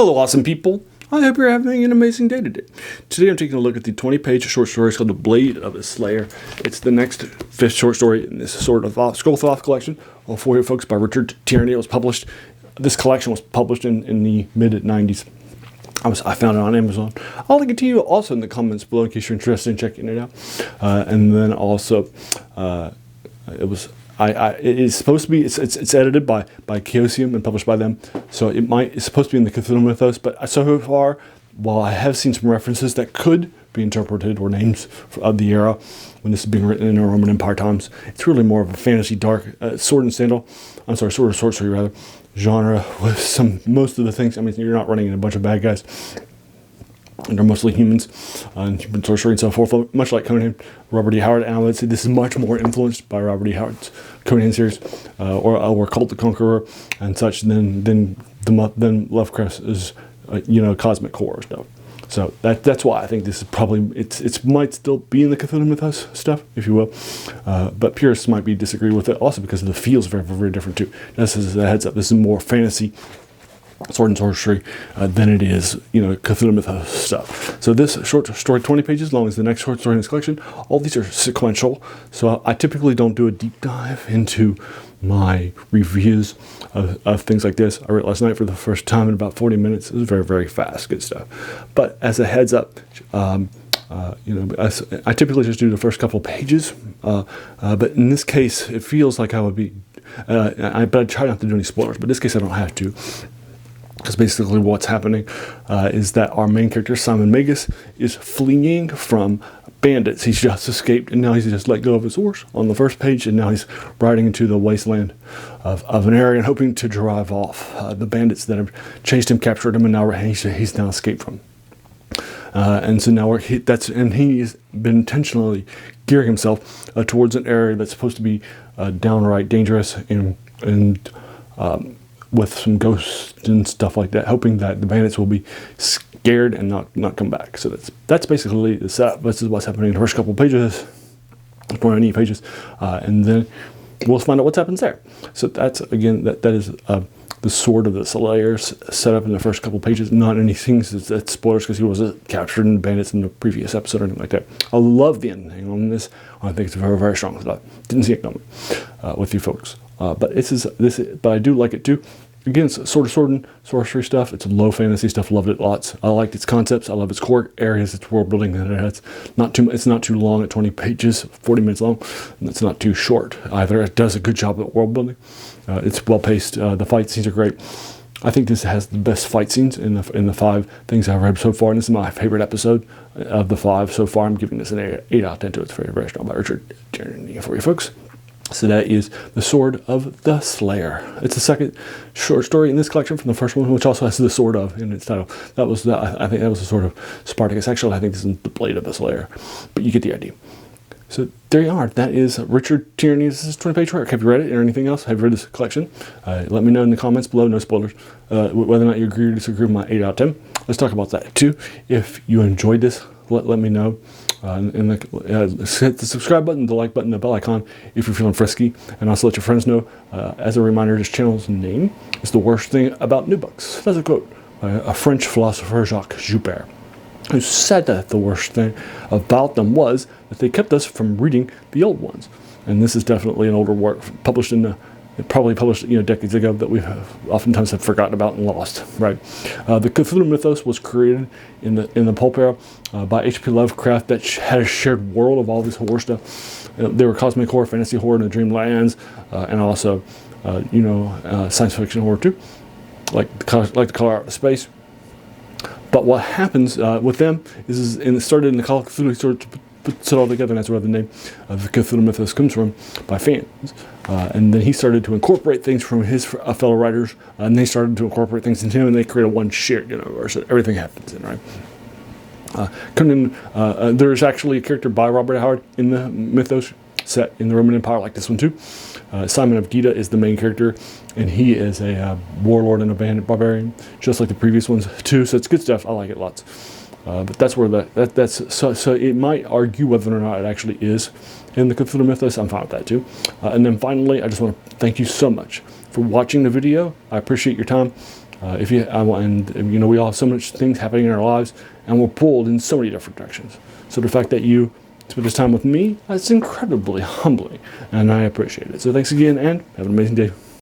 Hello, awesome people. I hope you're having an amazing day today. Today I'm taking a look at the 20-page short story called The Blade of the Slayer. It's the next fifth short story in this Sword of Thoth collection. All four of you folks by Richard Tierney. This collection was published in the mid-90s. I found it on Amazon. I'll link it to you also in the comments below in case you're interested in checking it out. And then also, it's supposed to be. It's edited by Chaosiam and published by them. So it's supposed to be in the Cthulhu Mythos. But so far, while I have seen some references that could be interpreted or names of the era when this is being written in the Roman Empire times, it's really more of a fantasy dark sword and sorcery rather genre with most of the things. I mean, you're not running in a bunch of bad guys. And they're mostly humans and human sorcery and so forth, much like Conan, Robert E. Howard. And I would say this is much more influenced by Robert E. Howard's Conan series or Cult the Conqueror and such than Lovecraft's is cosmic horror stuff. So that's why I think this is probably it might still be in the Cthulhu Mythos stuff, if you will, but purists might be disagree with it also because the feels very, very different too. This is a heads up. This is more fantasy sword and sorcery than it is, Cthulhu Mythos stuff. So this short story, 20 pages long, is the next short story in this collection. All these are sequential, so I typically don't do a deep dive into my reviews of things like this. I read it last night for the first time in about 40 minutes. It was very, very fast, good stuff. But as a heads up, I typically just do the first couple pages, but in this case, it feels like I would be, but I try not to do any spoilers, but in this case I don't have to. Because basically what's happening is that our main character, Simon Magus, is fleeing from bandits. He's just escaped, and now he's just let go of his horse on the first page, and now he's riding into the wasteland of an area and hoping to drive off the bandits that have chased him, captured him, and now he's now escaped from. And so now he's been intentionally gearing himself towards an area that's supposed to be downright dangerous and with some ghosts and stuff like that, hoping that the bandits will be scared and not come back. So that's basically the setup. This is what's happening in the first couple of pages, 28 pages, and then we'll find out what happens there. So that's again that is the Sword of the Slayer set up in the first couple of pages. Not anything that's spoilers because he wasn't captured in the bandits in the previous episode or anything like that. I love the ending on this. I think it's very, very strong. So I didn't see it coming with you folks. But but I do like it too. Again, it's sword and sorcery stuff. It's low fantasy stuff. Loved it lots. I liked its concepts. I love its core areas. Its world building. It's not too long at 20 pages, 40 minutes long. And it's not too short either. It does a good job at world building. It's well paced. The fight scenes are great. I think this has the best fight scenes in the 5 things I've read so far. And this is my favorite episode of the 5 so far. I'm giving this an 8 out of 10 to it. It's very, very strong by Richard Tierney for you folks. So that is The Sword of the Slayer. It's the second short story in this collection from the first one, which also has The Sword of in its title. I think that was the Sword of Spartacus. Actually, I think this is The Blade of the Slayer. But you get the idea. So there you are. That is Richard Tierney's 20-page work. Have you read it or anything else? Have you read this collection? Let me know in the comments below. No spoilers. Whether or not you agree or disagree with my 8 out of 10. Let's talk about that too. If you enjoyed this, let me know. Hit the subscribe button, the like button, the bell icon if you're feeling frisky, and also let your friends know. As a reminder, this channel's name is The Worst Thing About New Books. That's a quote by a French philosopher, Jacques Joubert, who said that the worst thing about them was that they kept us from reading the old ones. And this is definitely an older work published decades ago that we oftentimes have forgotten about and lost. Right, the Cthulhu Mythos was created in the pulp era by H.P. Lovecraft that had a shared world of all this horror stuff. There were cosmic horror, fantasy horror in the dreamlands, and also science fiction horror too, like the color out of space. But what happens with them is it started in the Call of Cthulhu, sort of puts it all together, and that's where the name of the Cthulhu Mythos comes from, by fans. And then he started to incorporate things from his fellow writers, and they started to incorporate things into him, and they created one shared universe that everything happens in, right? There's actually a character by Robert E. Howard in the mythos set in the Roman Empire, like this one too. Simon of Gita is the main character, and he is a warlord and a bandit barbarian, just like the previous ones too. So it's good stuff. I like it lots. But that's where so it might argue whether or not it actually is in the Cthulhu Mythos. I'm fine with that too. And then finally, I just want to thank you so much for watching the video. I appreciate your time. We all have so much things happening in our lives, and we're pulled in so many different directions. So the fact that you spent this time with me, that's incredibly humbling, and I appreciate it. So thanks again, and have an amazing day.